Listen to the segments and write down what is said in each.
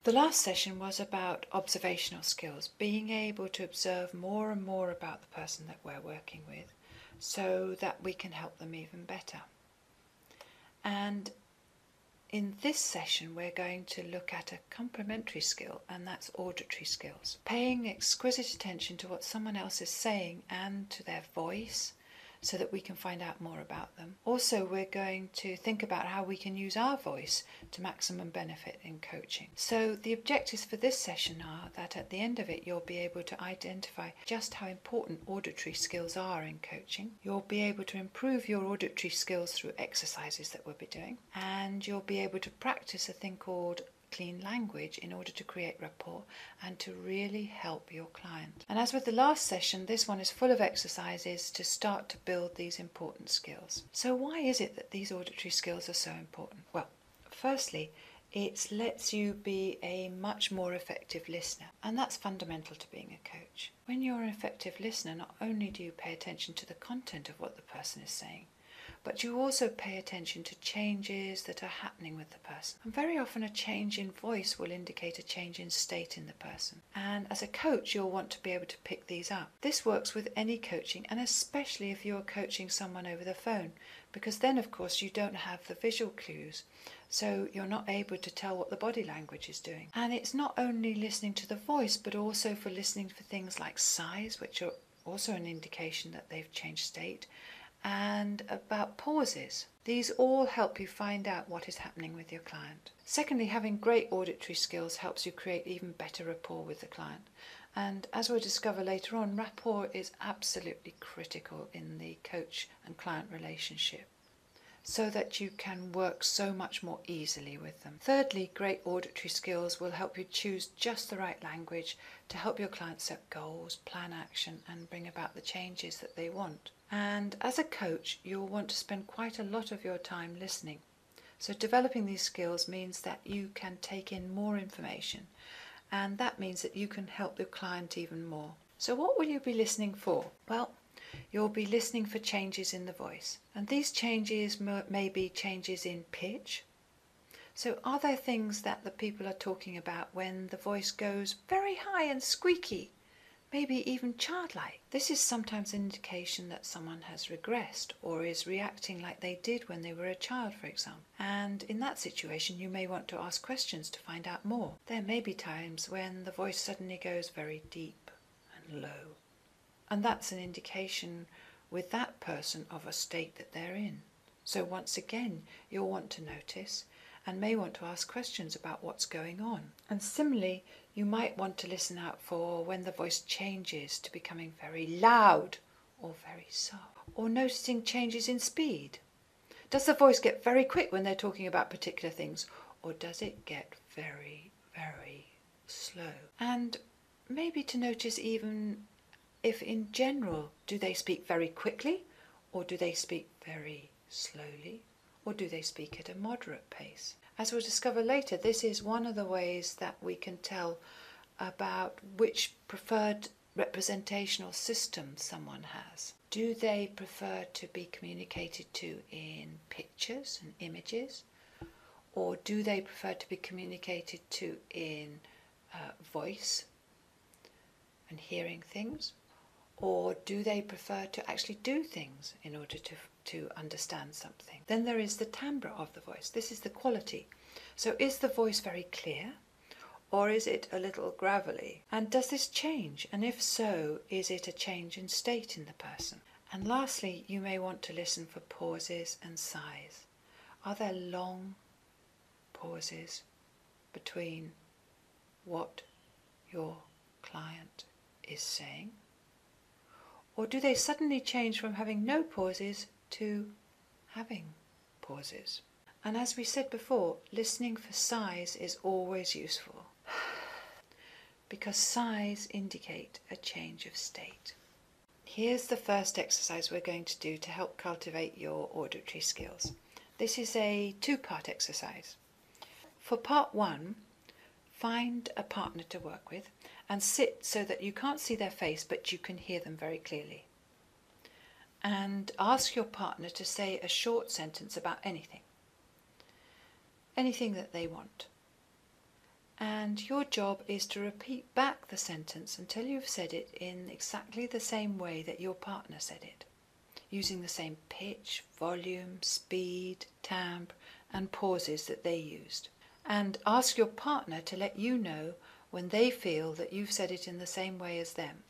The last session was about observational skills, being able to observe more and more about the person that we're working with so that we can help them even better. And in this session we're going to look at a complementary skill, and that's auditory skills. Paying exquisite attention to what someone else is saying and to their voice so that we can find out more about them. Also, we're going to think about how we can use our voice to maximum benefit in coaching. So the objectives for this session are that at the end of it you'll be able to identify just how important auditory skills are in coaching. You'll be able to improve your auditory skills through exercises that we'll be doing, and you'll be able to practice a thing called clean language in order to create rapport and to really help your client. And as with the last session, this one is full of exercises to start to build these important skills. So why is it that these auditory skills are so important? Well, firstly, it lets you be a much more effective listener, and that's fundamental to being a coach. When you're an effective listener, not only do you pay attention to the content of what the person is saying, but you also pay attention to changes that are happening with the person. And very often a change in voice will indicate a change in state in the person. And as a coach, you'll want to be able to pick these up. This works with any coaching, and especially if you're coaching someone over the phone, because then of course you don't have the visual clues, so you're not able to tell what the body language is doing. And it's not only listening to the voice, but also for listening for things like sighs, which are also an indication that they've changed state, and about pauses. These all help you find out what is happening with your client. Secondly, having great auditory skills helps you create even better rapport with the client. And as we'll discover later on, rapport is absolutely critical in the coach and client relationship, so that you can work so much more easily with them. Thirdly, great auditory skills will help you choose just the right language to help your client set goals, plan action, and bring about the changes that they want. And as a coach, you'll want to spend quite a lot of your time listening. So developing these skills means that you can take in more information, and that means that you can help your client even more. So what will you be listening for? Well, you'll be listening for changes in the voice, and these changes may be changes in pitch. So are there things that the people are talking about when the voice goes very high and squeaky, maybe even childlike? This is sometimes an indication that someone has regressed or is reacting like they did when they were a child, for example. And in that situation, you may want to ask questions to find out more. There may be times when the voice suddenly goes very deep and low, and that's an indication with that person of a state that they're in. So once again, you'll want to notice and may want to ask questions about what's going on. And similarly, you might want to listen out for when the voice changes to becoming very loud or very soft, or noticing changes in speed. Does the voice get very quick when they're talking about particular things, or does it get very, very slow? And maybe to notice even if in general, do they speak very quickly, or do they speak very slowly, or do they speak at a moderate pace? As we'll discover later, this is one of the ways that we can tell about which preferred representational system someone has. Do they prefer to be communicated to in pictures and images, or do they prefer to be communicated to in voice and hearing things? Or do they prefer to actually do things in order to understand something? Then there is the timbre of the voice. This is the quality. So is the voice very clear, or is it a little gravelly? And does this change? And if so, is it a change in state in the person? And lastly, you may want to listen for pauses and sighs. Are there long pauses between what your client is saying? Or do they suddenly change from having no pauses to having pauses? And as we said before, listening for sighs is always useful, because sighs indicate a change of state. Here's the first exercise we're going to do to help cultivate your auditory skills. This is a two-part exercise. For part one, find a partner to work with and sit so that you can't see their face but you can hear them very clearly. And ask your partner to say a short sentence about anything that they want. And your job is to repeat back the sentence until you've said it in exactly the same way that your partner said it, using the same pitch, volume, speed, timbre, and pauses that they used. And ask your partner to let you know when they feel that you've said it in the same way as them.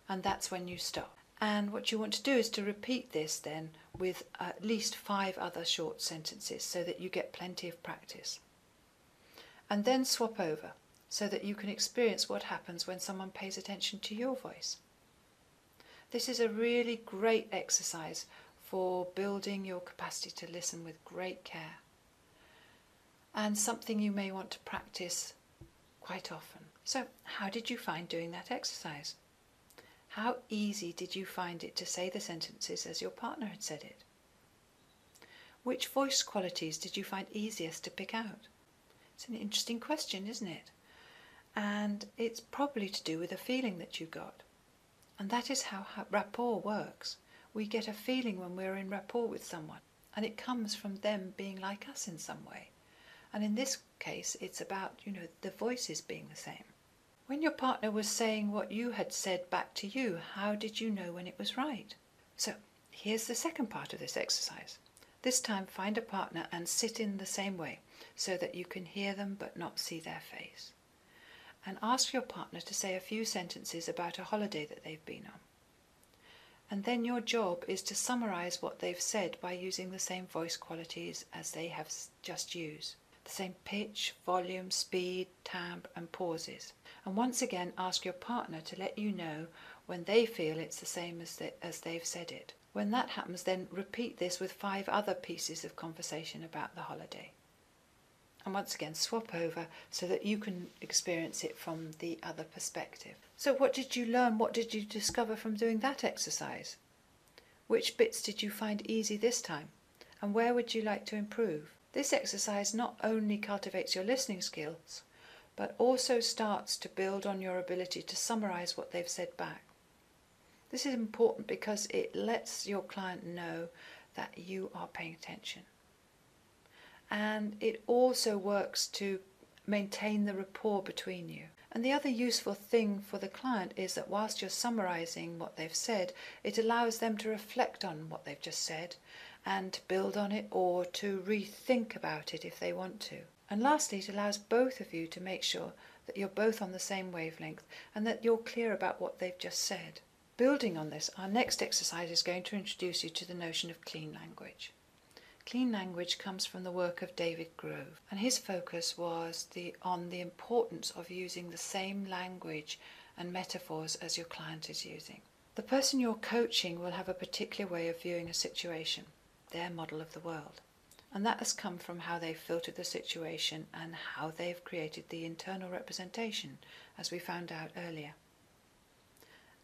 And that's when you stop. And what you want to do is to repeat this then with at least 5 other short sentences so that you get plenty of practice. And then swap over so that you can experience what happens when someone pays attention to your voice. This is a really great exercise for building your capacity to listen with great care, and something you may want to practice quite often. So, how did you find doing that exercise? How easy did you find it to say the sentences as your partner had said it? Which voice qualities did you find easiest to pick out? It's an interesting question, isn't it? And it's probably to do with a feeling that you got. And that is how rapport works. We get a feeling when we're in rapport with someone, and it comes from them being like us in some way. And in this case, it's about, the voices being the same. When your partner was saying what you had said back to you, how did you know when it was right? So here's the second part of this exercise. This time find a partner and sit in the same way so that you can hear them but not see their face. And ask your partner to say a few sentences about a holiday that they've been on. And then your job is to summarize what they've said by using the same voice qualities as they have just used. The same pitch, volume, speed, timbre and pauses. And once again ask your partner to let you know when they feel it's the same as they've said it. When that happens, then repeat this with 5 other pieces of conversation about the holiday. And once again swap over so that you can experience it from the other perspective. So what did you learn? What did you discover from doing that exercise? Which bits did you find easy this time? And where would you like to improve? This exercise not only cultivates your listening skills, but also starts to build on your ability to summarize what they've said back. This is important because it lets your client know that you are paying attention. And it also works to maintain the rapport between you. And the other useful thing for the client is that whilst you're summarising what they've said, it allows them to reflect on what they've just said and to build on it or to rethink about it if they want to. And lastly, it allows both of you to make sure that you're both on the same wavelength and that you're clear about what they've just said. Building on this, our next exercise is going to introduce you to the notion of clean language. Clean language comes from the work of David Grove, and his focus was on the importance of using the same language and metaphors as your client is using. The person you're coaching will have a particular way of viewing a situation, their model of the world, and that has come from how they've filtered the situation and how they've created the internal representation, as we found out earlier.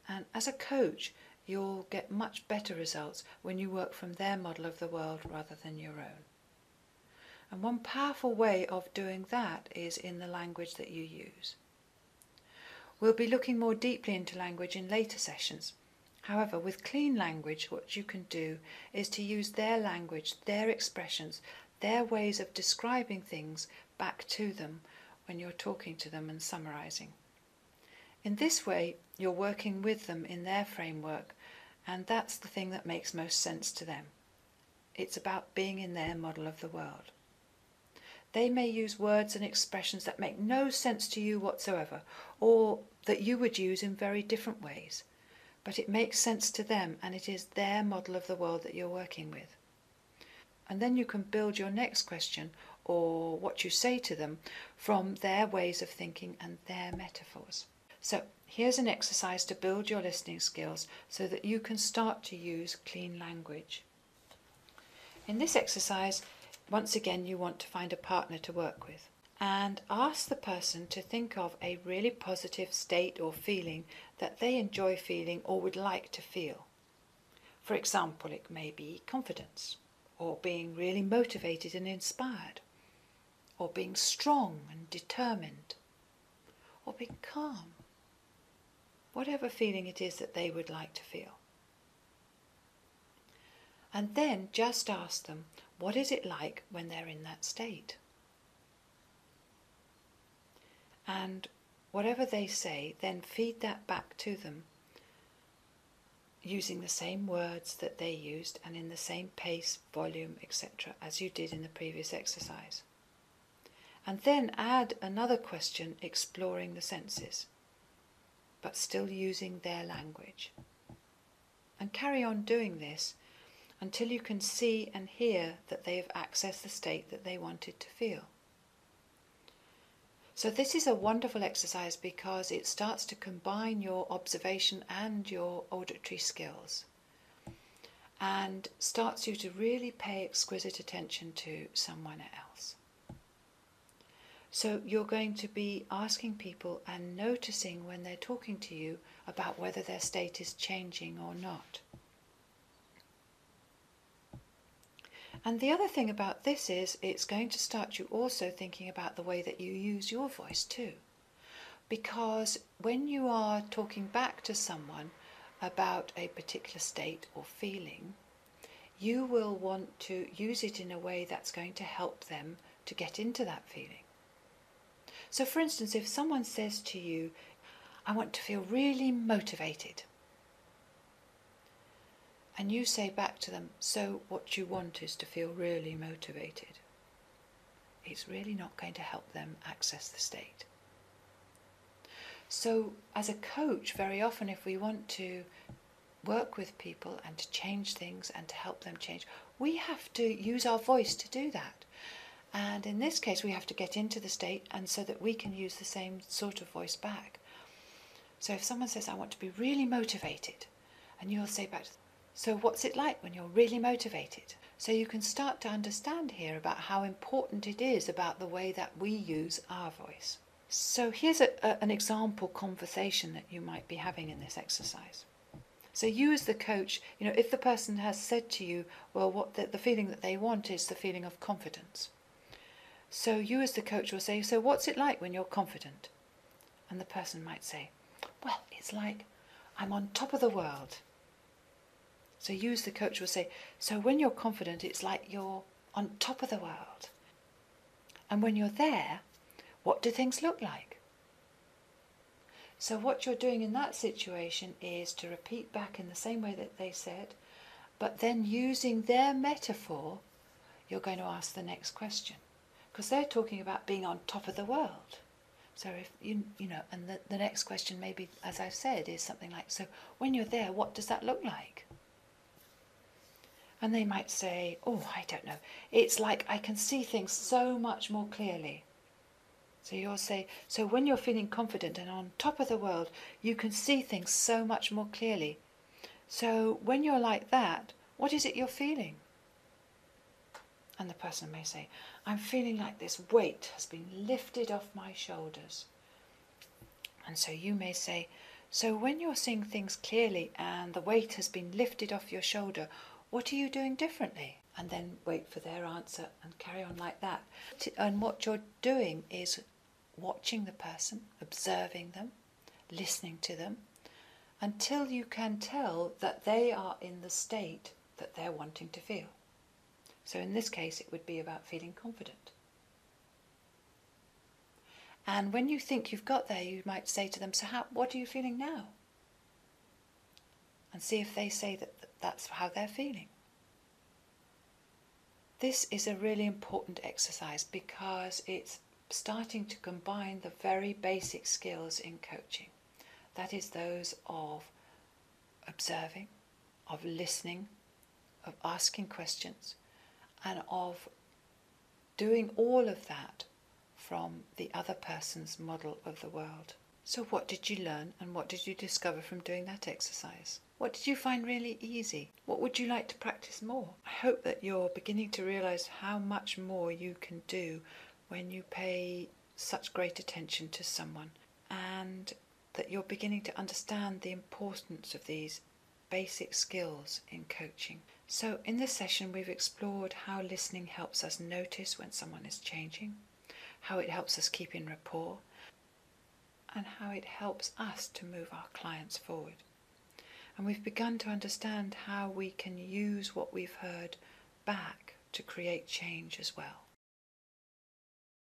And as a coach, you'll get much better results when you work from their model of the world rather than your own. And one powerful way of doing that is in the language that you use. We'll be looking more deeply into language in later sessions. However, with clean language, what you can do is to use their language, their expressions, their ways of describing things back to them when you're talking to them and summarising. In this way, you're working with them in their framework, and that's the thing that makes most sense to them. It's about being in their model of the world. They may use words and expressions that make no sense to you whatsoever, or that you would use in very different ways, but it makes sense to them, and it is their model of the world that you're working with. And then you can build your next question, or what you say to them, from their ways of thinking and their metaphors. So here's an exercise to build your listening skills so that you can start to use clean language. In this exercise, once again, you want to find a partner to work with and ask the person to think of a really positive state or feeling that they enjoy feeling or would like to feel. For example, it may be confidence, or being really motivated and inspired, or being strong and determined, or being calm. Whatever feeling it is that they would like to feel. And then just ask them, what is it like when they're in that state? And whatever they say, then feed that back to them using the same words that they used and in the same pace, volume, etc. as you did in the previous exercise. And then add another question exploring the senses, but still using their language. And carry on doing this until you can see and hear that they have accessed the state that they wanted to feel. So this is a wonderful exercise because it starts to combine your observation and your auditory skills and starts you to really pay exquisite attention to someone else. So you're going to be asking people and noticing when they're talking to you about whether their state is changing or not. And the other thing about this is it's going to start you also thinking about the way that you use your voice too. Because when you are talking back to someone about a particular state or feeling, you will want to use it in a way that's going to help them to get into that feeling. So for instance, if someone says to you, I want to feel really motivated, and you say back to them, so what you want is to feel really motivated, it's really not going to help them access the state. So as a coach, very often if we want to work with people and to change things and to help them change, we have to use our voice to do that. And in this case, we have to get into the state and so that we can use the same sort of voice back. So if someone says, I want to be really motivated, and you'll say back to them, so what's it like when you're really motivated? So you can start to understand here about how important it is about the way that we use our voice. So here's an example conversation that you might be having in this exercise. So you as the coach, if the person has said to you, well, what the feeling that they want is the feeling of confidence. So you as the coach will say, so what's it like when you're confident? And the person might say, well, it's like I'm on top of the world. So you as the coach will say, so when you're confident, it's like you're on top of the world. And when you're there, what do things look like? So what you're doing in that situation is to repeat back in the same way that they said, but then using their metaphor, you're going to ask the next question. Because they're talking about being on top of the world. So if and the next question maybe, as I've said, is something like, so when you're there, what does that look like? And they might say, oh, I don't know. It's like I can see things so much more clearly. So you'll say, so when you're feeling confident and on top of the world, you can see things so much more clearly. So when you're like that, what is it you're feeling? And the person may say, I'm feeling like this weight has been lifted off my shoulders. And so you may say, so when you're seeing things clearly and the weight has been lifted off your shoulder, what are you doing differently? And then wait for their answer and carry on like that. And what you're doing is watching the person, observing them, listening to them, until you can tell that they are in the state that they're wanting to feel. So in this case, it would be about feeling confident. And when you think you've got there, you might say to them, so what are you feeling now? And see if they say that that's how they're feeling. This is a really important exercise because it's starting to combine the very basic skills in coaching. That is those of observing, of listening, of asking questions, and of doing all of that from the other person's model of the world. So what did you learn and what did you discover from doing that exercise? What did you find really easy? What would you like to practice more? I hope that you're beginning to realise how much more you can do when you pay such great attention to someone, and that you're beginning to understand the importance of these basic skills in coaching. So in this session we've explored how listening helps us notice when someone is changing, how it helps us keep in rapport, and how it helps us to move our clients forward. And we've begun to understand how we can use what we've heard back to create change as well.